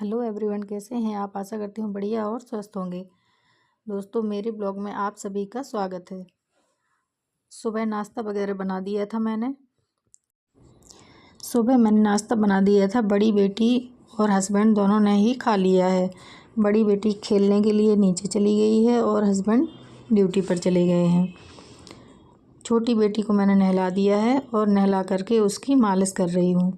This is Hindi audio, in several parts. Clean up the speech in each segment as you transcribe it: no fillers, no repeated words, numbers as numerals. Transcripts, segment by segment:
हेलो एवरीवन, कैसे हैं आप। आशा करती हूँ बढ़िया और स्वस्थ होंगे। दोस्तों, मेरे ब्लॉग में आप सभी का स्वागत है। सुबह नाश्ता वगैरह बना दिया था मैंने नाश्ता बना दिया था। बड़ी बेटी और हस्बैंड दोनों ने ही खा लिया है। बड़ी बेटी खेलने के लिए नीचे चली गई है और हस्बैंड ड्यूटी पर चले गए हैं। छोटी बेटी को मैंने नहला दिया है और नहला करके उसकी मालिश कर रही हूँ।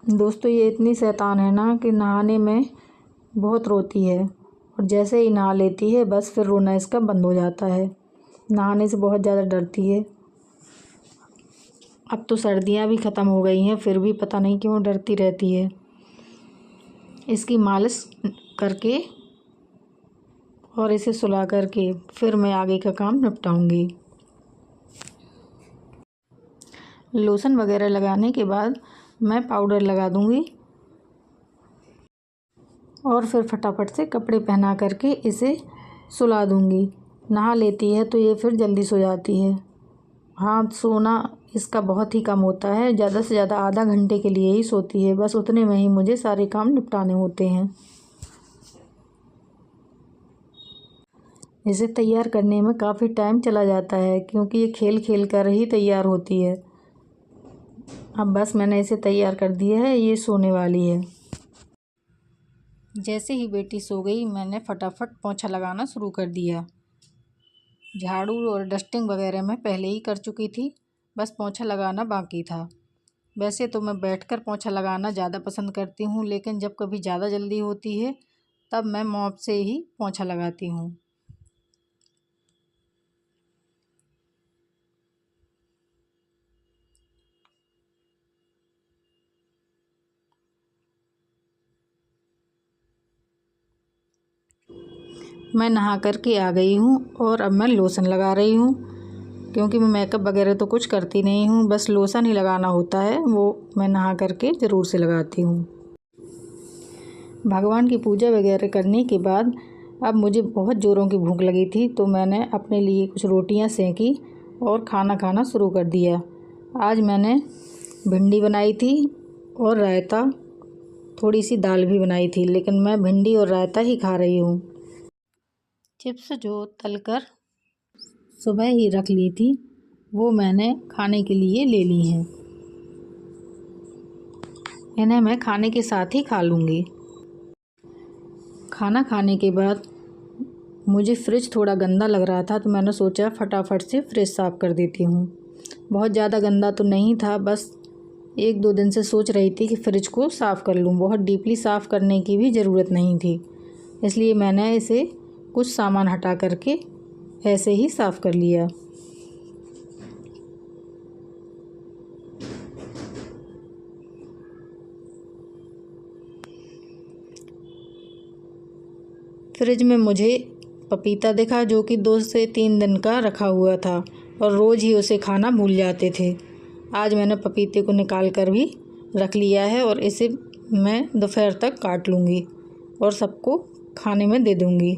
दोस्तों, ये इतनी शैतान है ना कि नहाने में बहुत रोती है और जैसे ही नहा लेती है बस फिर रोना इसका बंद हो जाता है। नहाने से बहुत ज़्यादा डरती है। अब तो सर्दियाँ भी ख़त्म हो गई हैं, फिर भी पता नहीं क्यों डरती रहती है। इसकी मालिश करके और इसे सुला करके फिर मैं आगे का काम निपटाऊंगी। लोशन वगैरह लगाने के बाद मैं पाउडर लगा दूंगी और फिर फटाफट से कपड़े पहना करके इसे सुला दूंगी। नहा लेती है तो ये फिर जल्दी सो जाती है। हाँ, सोना इसका बहुत ही कम होता है, ज़्यादा से ज़्यादा आधा घंटे के लिए ही सोती है। बस उतने में ही मुझे सारे काम निपटाने होते हैं। इसे तैयार करने में काफ़ी टाइम चला जाता है क्योंकि ये खेल खेल कर ही तैयार होती है। अब बस मैंने इसे तैयार कर दिया है, ये सोने वाली है। जैसे ही बेटी सो गई मैंने फटाफट पोंछा लगाना शुरू कर दिया। झाड़ू और डस्टिंग वगैरह मैं पहले ही कर चुकी थी, बस पोंछा लगाना बाकी था। वैसे तो मैं बैठकर पोंछा लगाना ज़्यादा पसंद करती हूँ, लेकिन जब कभी ज़्यादा जल्दी होती है तब मैं मॉप से ही पोंछा लगाती हूँ। मैं नहा कर के आ गई हूँ और अब मैं लोशन लगा रही हूँ क्योंकि मैं मेकअप वगैरह तो कुछ करती नहीं हूँ, बस लोशन ही लगाना होता है, वो मैं नहा करके ज़रूर से लगाती हूँ। भगवान की पूजा वगैरह करने के बाद अब मुझे बहुत ज़ोरों की भूख लगी थी, तो मैंने अपने लिए कुछ रोटियां सेंकी और खाना खाना शुरू कर दिया। आज मैंने भिंडी बनाई थी और रायता, थोड़ी सी दाल भी बनाई थी, लेकिन मैं भिंडी और रायता ही खा रही हूँ। चिप्स जो तलकर सुबह ही रख ली थी वो मैंने खाने के लिए ले ली हैं। इन्हें मैं खाने के साथ ही खा लूँगी। खाना खाने के बाद मुझे फ्रिज थोड़ा गंदा लग रहा था, तो मैंने सोचा फटाफट से फ्रिज साफ़ कर देती हूँ। बहुत ज़्यादा गंदा तो नहीं था, बस 1-2 दिन से सोच रही थी कि फ़्रिज को साफ़ कर लूँ। बहुत डीपली साफ़ करने की भी ज़रूरत नहीं थी, इसलिए मैंने इसे कुछ सामान हटा करके ऐसे ही साफ़ कर लिया। फ्रिज में मुझे पपीता दिखा जो कि 2 से 3 दिन का रखा हुआ था और रोज़ ही उसे खाना भूल जाते थे। आज मैंने पपीते को निकाल कर भी रख लिया है और इसे मैं दोपहर तक काट लूँगी और सबको खाने में दे दूँगी,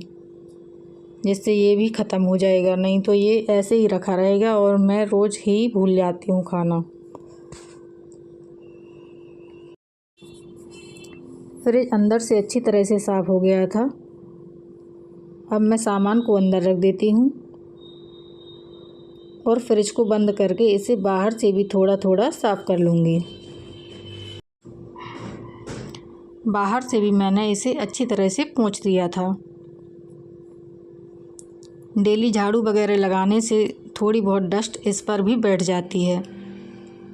जिससे ये भी ख़त्म हो जाएगा। नहीं तो ये ऐसे ही रखा रहेगा और मैं रोज़ ही भूल जाती हूँ खाना। फ्रिज अंदर से अच्छी तरह से साफ़ हो गया था। अब मैं सामान को अंदर रख देती हूँ और फ्रिज को बंद करके इसे बाहर से भी थोड़ा थोड़ा साफ़ कर लूँगी। बाहर से भी मैंने इसे अच्छी तरह से पोंछ दिया था। डेली झाड़ू वगैरह लगाने से थोड़ी बहुत डस्ट इस पर भी बैठ जाती है।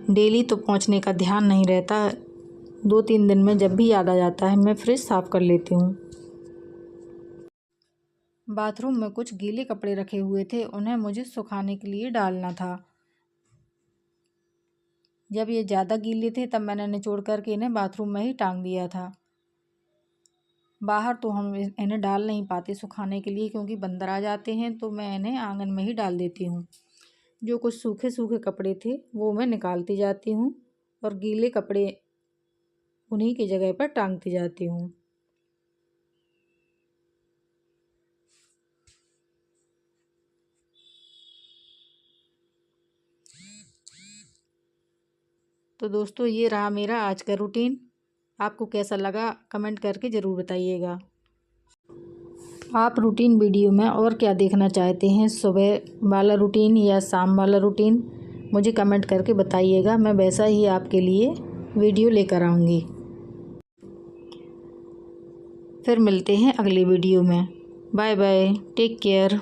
डेली तो पोंछने का ध्यान नहीं रहता, 2-3 दिन में जब भी याद आ जाता है मैं फ्रिज साफ़ कर लेती हूँ। बाथरूम में कुछ गीले कपड़े रखे हुए थे, उन्हें मुझे सुखाने के लिए डालना था। जब ये ज़्यादा गीले थे तब मैंने निचोड़ करके इन्हें बाथरूम में ही टांग दिया था। बाहर तो हम इन्हें डाल नहीं पाते सुखाने के लिए क्योंकि बंदर आ जाते हैं, तो मैं इन्हें आंगन में ही डाल देती हूँ। जो कुछ सूखे सूखे कपड़े थे वो मैं निकालती जाती हूँ और गीले कपड़े उन्हीं की जगह पर टांगती जाती हूँ। तो दोस्तों, ये रहा मेरा आज का रूटीन। आपको कैसा लगा कमेंट करके ज़रूर बताइएगा। आप रूटीन वीडियो में और क्या देखना चाहते हैं, सुबह वाला रूटीन या शाम वाला रूटीन, मुझे कमेंट करके बताइएगा। मैं वैसा ही आपके लिए वीडियो लेकर आऊँगी। फिर मिलते हैं अगली वीडियो में। Bye bye, take care.